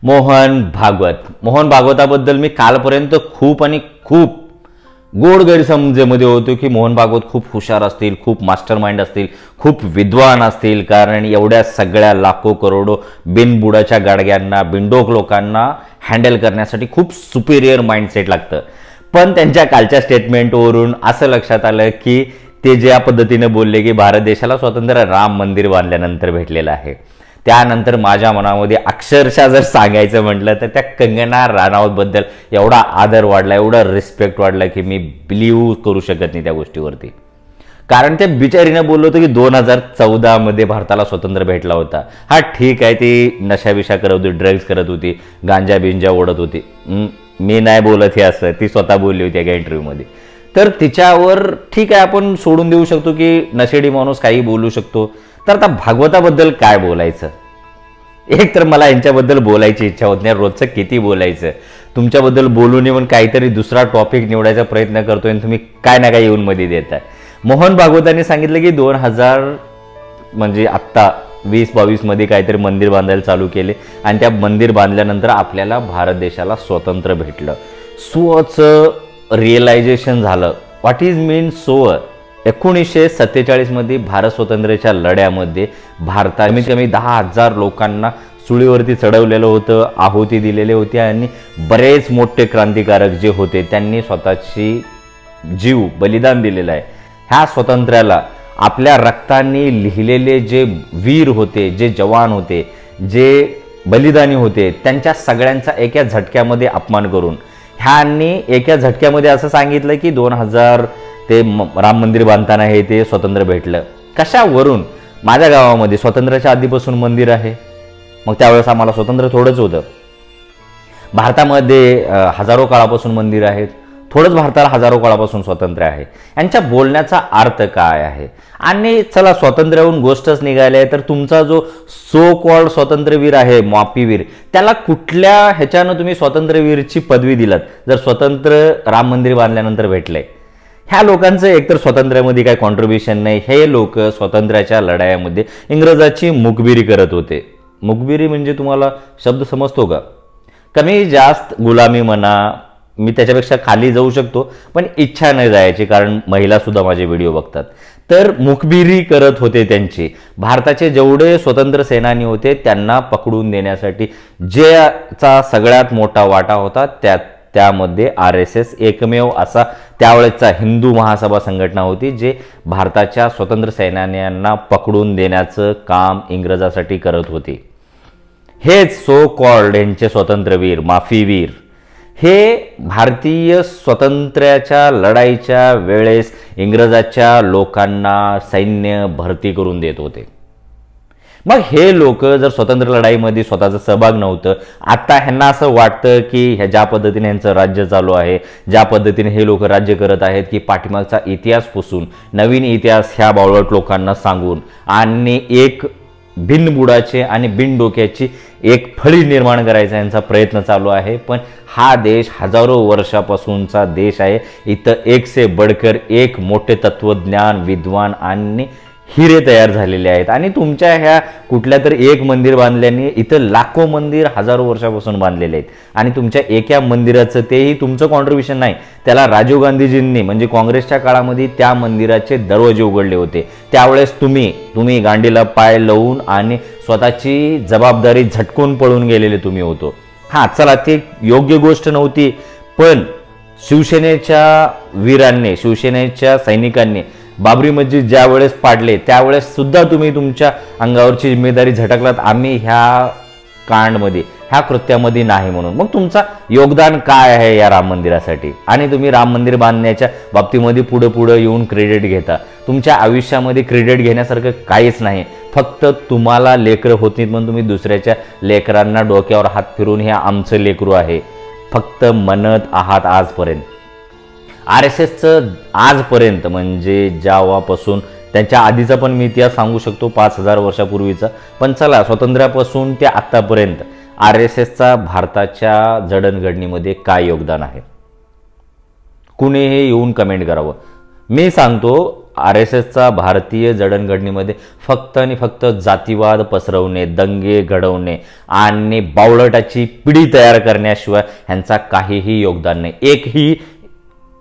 मोहन भागवताबद्दल मी कालपर्यंत खूप गोड गैरसमजेमध्ये होतो की मोहन भागवत खूप हुशार असतील, खूप मास्टर माइंड असतील, खूप विद्वान असतील, कारण एवढ्या सगळ्या लाखो करोडो बिनबुडाच्या गाडग्यांना, बिनडोक लोकांना हँडल करण्यासाठी खूप सुपिरियर माइंडसेट लागतं. पण त्यांच्या कालच्या स्टेटमेंटवरून असं लक्षात आलं की ते ज्या पद्धतीने बोलले की भारत देशाला स्वातंत्र्य राम मंदिर बांधल्यानंतर भेटलेलं आहे, त्यानंतर माझ्या मनामध्ये अक्षरशः जर सांगायचं म्हटलं तर त्या कंगना राणावतबद्दल एवढा आदर वाढला, एवढा रिस्पेक्ट वाढला की मी बिलीव्ह करू शकत नाही त्या गोष्टीवरती. कारण त्या बिचारीनं बोललो होतं की 2014 भारताला स्वातंत्र्य भेटला होता. हा ठीक आहे, ती नशाबिशा करत होती, ड्रग्ज करत होती, गांजा बिंजा ओढत होती. मी नाही बोलत हे असं, ती स्वतः बोलली होती एका इंटरव्ह्यूमध्ये. तर तिच्यावर ठीक आहे, आपण सोडून देऊ शकतो की नशेडी माणूस काही बोलू शकतो. तर आता भागवताबद्दल काय बोलायचं? एक तर मला यांच्याबद्दल बोलायची इच्छा होत नाही, रोजचं किती बोलायचं. तुमच्याबद्दल बोलून येऊन काहीतरी दुसरा टॉपिक निवडायचा प्रयत्न करतोय आणि तुम्ही काय ना काय येऊन मध्ये देताय. मोहन भागवतांनी सांगितलं की 2000 म्हणजे आत्ता 2022 काहीतरी मंदिर बांधायला चालू केले आणि त्या मंदिर बांधल्यानंतर आपल्याला भारत देशाला स्वातंत्र्य भेटलं. स्वचं रिअलायझेशन झालं. व्हॉट इज मीन सोअर? 1947 भारत स्वातंत्र्याच्या लढ्यामध्ये भारताने कमीत कमी 10,000 लोकांना सुळीवरती चढवलेलं होतं, आहुती दिलेले होते आणि बरेच मोठे क्रांतिकारक जे होते त्यांनी स्वतःची जीव बलिदान दिलेला आहे. ह्या स्वातंत्र्याला आपल्या रक्ताने लिहिलेले जे वीर होते, जे जवान होते, जे बलिदानी होते, त्यांच्या सगळ्यांचा एका झटक्यामध्ये अपमान करून ह्यांनी एका झटक्यामध्ये असं सांगितलं की 2000 ते राम मंदिर बांधताना हे ते स्वातंत्र्य भेटलं. कशावरून? माझ्या गावामध्ये स्वातंत्र्याच्या आधीपासून मंदिर आहे, मग त्यावेळेस आम्हाला स्वातंत्र्य थोडंच होतं. भारतामध्ये हजारो काळापासून मंदिर आहेत, थोडंच भारताला हजारो काळापासून स्वातंत्र्य आहे. यांच्या बोलण्याचा अर्थ काय आहे? आणि चला स्वातंत्र्याहून गोष्टच निघाली आहे तर तुमचा जो सो कॉल्ड स्वातंत्र्यवीर आहे, माफीवीर, त्याला कुठल्या ह्याच्यानं तुम्ही स्वातंत्र्यवीरची पदवी दिलात जर स्वतंत्र राम मंदिर बांधल्यानंतर भेटलंय? ह्या लोकांचं एकतर स्वातंत्र्यामध्ये काही कॉन्ट्रीब्युशन नाही. हे लोक स्वातंत्र्याच्या लढाईमध्ये इंग्रजाची मुखबिरी करत होते. मुखबिरी म्हणजे तुम्हाला शब्द समजतो का? कमी जास्त गुलामी म्हणा, मी त्याच्यापेक्षा खाली जाऊ शकतो पण इच्छा नाही जायची, कारण महिला सुद्धा माझे व्हिडिओ बघतात. तर मुखबिरी करत होते त्यांची. भारताचे जेवढे स्वतंत्र सेनानी होते त्यांना पकडून देण्यासाठी ज्याचा सगळ्यात मोठा वाटा होता त्यामध्ये RSS एकमेव असा त्यावेळेचा हिंदू महासभा संघटना होती जे भारताच्या स्वतंत्र सैन्यांना पकडून देण्याचं काम इंग्रजासाठी करत होती. हेच सो कॉल्ड यांचे स्वातंत्र्यवीर, माफीवीर, हे भारतीय स्वातंत्र्याच्या लढाईच्या वेळेस इंग्रजाच्या लोकांना सैन्य भरती करून देत होते. मग हे लोक जर स्वतंत्र लढाईमध्ये स्वतःचा सहभाग नव्हतं, आता ह्यांना असं वाटतं की ह्या ज्या पद्धतीने ह्यांचं राज्य चालू आहे, ज्या पद्धतीने हे लोक राज्य करत आहेत, की पाठीमागचा इतिहास पुसून नवीन इतिहास ह्या बावळट लोकांना सांगून आणि एक बिनबुडाचे आणि बिनडोक्याची एक फळी निर्माण करायचा यांचा प्रयत्न चालू आहे. पण हा देश हजारो वर्षापासूनचा देश आहे. इथं एक से बडकर एक मोठे तत्वज्ञान, विद्वान आणि हिरे तयार झालेले आहेत. आणि तुमच्या ह्या कुठल्या तरी एक मंदिर बांधल्याने इथं लाखो मंदिर हजारो वर्षापासून बांधलेले आहेत. आणि तुमच्या एका मंदिराचं तेही तुमचं कॉन्ट्रीब्युशन नाही, त्याला राजीव गांधीजींनी म्हणजे काँग्रेसच्या काळामध्ये त्या मंदिराचे दरवाजे उघडले होते. त्यावेळेस तुम्ही गांडीला पाय लावून आणि स्वतःची जबाबदारी झटकून पळून गेलेले तुम्ही होतो. हां चला, ती योग्य गोष्ट नव्हती, पण शिवसेनेच्या वीरांनी, शिवसेनेच्या सैनिकांनी बाबरी मस्जिद ज्या वेळेस पाडले त्यावेळेस सुद्धा तुम्ही तुमच्या अंगावरची जिम्मेदारी झटकलात, आम्ही ह्या कांडमध्ये, ह्या कृत्यामध्ये नाही म्हणून. मग तुमचा योगदान काय आहे या राम मंदिरासाठी? आणि तुम्ही राम मंदिर बांधण्याच्या बाबतीमध्ये पुढे येऊन क्रेडिट घेता. तुमच्या आयुष्यामध्ये क्रेडिट घेण्यासारखं काहीच नाही. फक्त तुम्हाला लेकरं होत नाहीत म्हणून तुम्ही दुसऱ्याच्या लेकरांना डोक्यावर हात फिरून हे आमचं लेकरू आहे फक्त म्हणत आहात आजपर्यंत. RSSचं आजपर्यंत म्हणजे जेव्हापासून, त्यांच्या आधीचा पण मी इतिहास सांगू शकतो 5000 वर्षापूर्वीचा, पण चला स्वातंत्र्यापासून ते आत्तापर्यंत RSSचा भारताच्या जडणघडणीमध्ये काय योगदान आहे? कुणीही येऊन कमेंट करावं. मी सांगतो RSSचा भारतीय जडणघडणीमध्ये फक्त आणि फक्त जातीवाद पसरवणे, दंगे घडवणे आणि बावळटाची पिढी तयार करण्याशिवाय ह्यांचा काहीही योगदान नाही.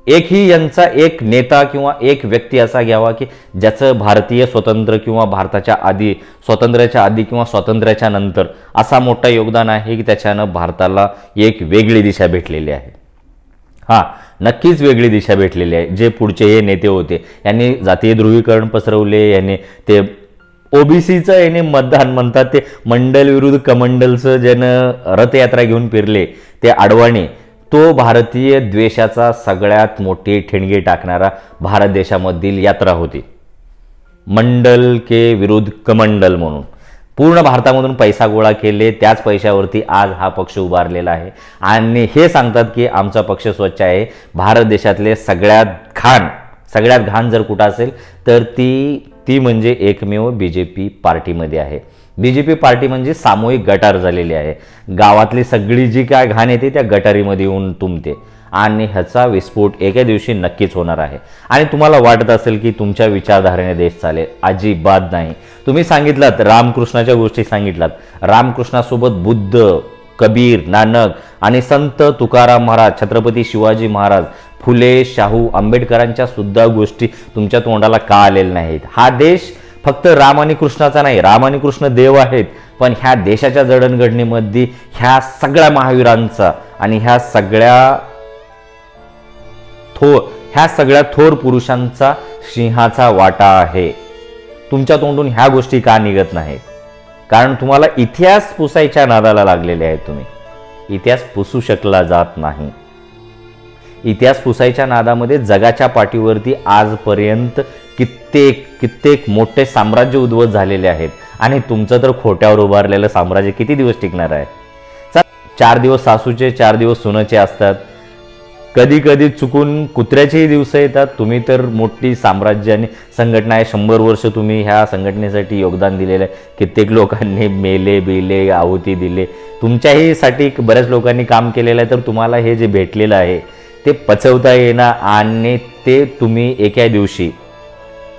एकही यांचा एक नेता किंवा एक व्यक्ती असा घ्यावा की ज्याचं भारतीय स्वतंत्र किंवा भारताच्या आधी, स्वातंत्र्याच्या आधी किंवा स्वातंत्र्याच्या नंतर असा मोठा योगदान आहे की त्याच्यानं भारताला एक वेगळी दिशा भेटलेली आहे. नक्कीच वेगळी दिशा भेटलेली आहे. जे पुढचे हे नेते होते यांनी जातीय ध्रुवीकरण पसरवले, यांनी ते ओबीसीचं याने मतदान म्हणतात ते मंडल विरुद्ध कमंडलचं ज्यानं रथयात्रा घेऊन फिरले ते अडवाणी, तो भारतीय द्वेषाचा सगळ्यात मोठी ठिणगी टाकणारा भारत देशामधील यात्रा होती. मंडल के विरुद्ध कमंडल म्हणून पूर्ण भारतामधून पैसा गोळा केले, त्याच पैशावरती आज हा पक्ष उभारलेला आहे आणि हे सांगतात की आमचा पक्ष स्वच्छ आहे. भारत देशातले सगळ्यात घाण जर कुठं असेल तर ती म्हणजे एकमेव BJP पार्टीमध्ये आहे. BJP पार्टी म्हणजे सामूहिक गटार झालेली आहे. गावातली सगळी जी काय घाण येते त्या गटारीमध्ये येऊन तुंबते आणि ह्याचा विस्फोट एका दिवशी नक्कीच होणार आहे. आणि तुम्हाला वाटत असेल की तुमच्या विचारधारेने देश चालेल, अजिबात नाही. तुम्ही सांगितलात रामकृष्णाच्या गोष्टी सांगितलात, रामकृष्णासोबत बुद्ध, कबीर, नानक आणि संत तुकाराम महाराज, छत्रपती शिवाजी महाराज, फुले, शाहू, आंबेडकरांच्या सुद्धा गोष्टी तुमच्या तोंडाला का आलेल्या नाहीत. हा देश फक्त राम आणि कृष्णाचा नाही, राम आणि कृष्ण देव आहेत, पण ह्या देशाच्या जडणघडणीमध्ये ह्या सगळ्या महावीरांचा आणि ह्या सगळ्या थोर पुरुषांचा सिंहाचा वाटा आहे. तुमच्या तोंडून ह्या गोष्टी का निघत नाहीत? कारण तुम्हाला इतिहास पुसायच्या नादाला लागलेले आहेत. तुम्ही इतिहास पुसू शकला जात नाही. इतिहास पुसायच्या नादामध्ये जगाच्या पाठीवरती आजपर्यंत कित्येक मोठे साम्राज्य उद्भवत झालेले आहेत आणि तुमचं तर खोट्यावर उभारलेलं साम्राज्य किती दिवस टिकणार आहे? 4 दिवस सासूचे 4 दिवस सुनेचे असतात. कधी कधी चुकून कुत्र्याचेही दिवस येतात. तुम्ही तर मोठी साम्राज्य आणि संघटना आहे, 100 वर्ष तुम्ही ह्या संघटनेसाठी योगदान दिलेलं आहे. कित्येक लोकांनी मेले आहुती दिले, तुमच्याही साठी बऱ्याच लोकांनी काम केलेलं आहे. तर तुम्हाला हे जे भेटलेलं आहे ते पचवता येणार आणि ते तुम्ही एका दिवशी,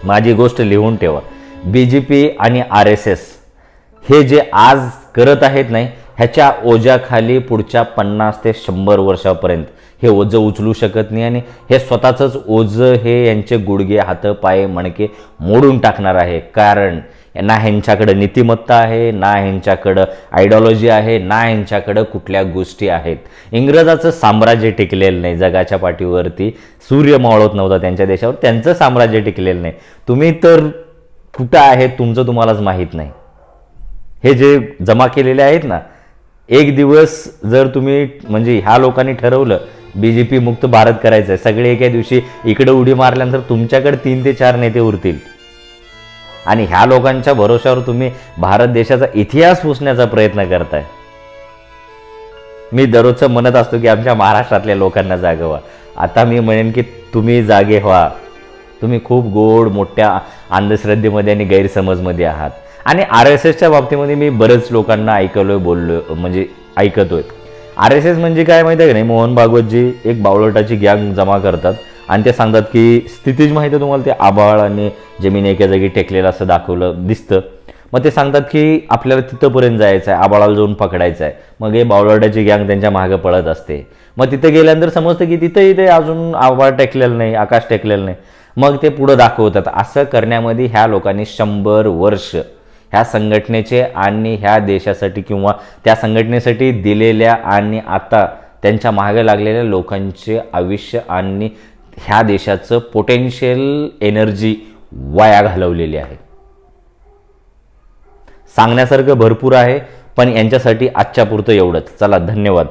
माझी गोष्ट लिहून ठेवा, BJP आणि RSS हे जे आज करत आहेत नाही, ह्याच्या ओझ्याखाली पुढच्या 50 ते 100 वर्षापर्यंत हे ओझं उचलू शकत नाही आणि हे स्वतःचंच ओझं हे यांचे गुडघे, हात, पाय, मणके मोडून टाकणार आहे. कारण ना ह्यांच्याकडं नीतिमत्ता आहे, ना ह्यांच्याकडं आयडिओलॉजी आहे, ना ह्यांच्याकडं कुठल्या गोष्टी आहेत. इंग्रजाचं साम्राज्य टिकलेलं नाही जगाच्या पाठीवरती, सूर्य मावळत नव्हता त्यांच्या देशावर, त्यांचं साम्राज्य टिकलेलं नाही. तुम्ही तर कुठं आहेत तुमचं तुम्हालाच माहीत नाही. हे जे जमा केलेले आहेत ना, एक दिवस जर तुम्ही म्हणजे ह्या लोकांनी ठरवलं BJP मुक्त भारत करायचं आहे, सगळे एका दिवशी इकडे उडी मारल्यानंतर तुमच्याकडे 3 ते 4 नेते उरतील आणि ह्या लोकांच्या भरोश्यावर तुम्ही भारत देशाचा इतिहास पुसण्याचा प्रयत्न करताय. मी दररोजचं म्हणत असतो की आमच्या महाराष्ट्रातल्या लोकांना जागे व्हा. आता मी म्हणेन की तुम्ही जागे व्हा. तुम्ही खूप गोड मोठ्या अंधश्रद्धेमध्ये आणि गैरसमजमध्ये आहात. आणि RSSच्या बाबतीमध्ये मी बरेच लोकांना ऐकतोय. RSS म्हणजे काय माहिती आहे का नाही, मोहन भागवतजी एक बावळटाची गँग जमा करतात आणि ते सांगतात की स्थितीज माहिती आहे तुम्हाला, ते आभाळ आणि जमीन एका जागी टेकलेलं असं दाखवलं दिसतं. मग ते सांगतात की आपल्याला तिथंपर्यंत जायचं आहे, आभाळाला जाऊन पकडायचं आहे. मग हे बावळटाची गँग त्यांच्या मागे पळत असते. मग तिथं गेल्यानंतर समजतं की तिथे अजून आभाळ टेकलेलं नाही, आकाश टेकलेलं नाही. मग ते पुढं दाखवतात. असं करण्यामध्ये ह्या लोकांनी 100 वर्ष ह्या संघटनेचे आणि ह्या देशासाठी किंवा त्या संघटनेसाठी दिलेल्या आणि आता त्यांच्या मागे लागलेल्या लोकांचे आयुष्य आणि ह्या देशाचं पोटेन्शियल एनर्जी वाया घालवलेली आहे. सांगण्यासारखं भरपूर आहे, पण यांच्यासाठी आजच्या पुरतं एवढंच. चला, धन्यवाद.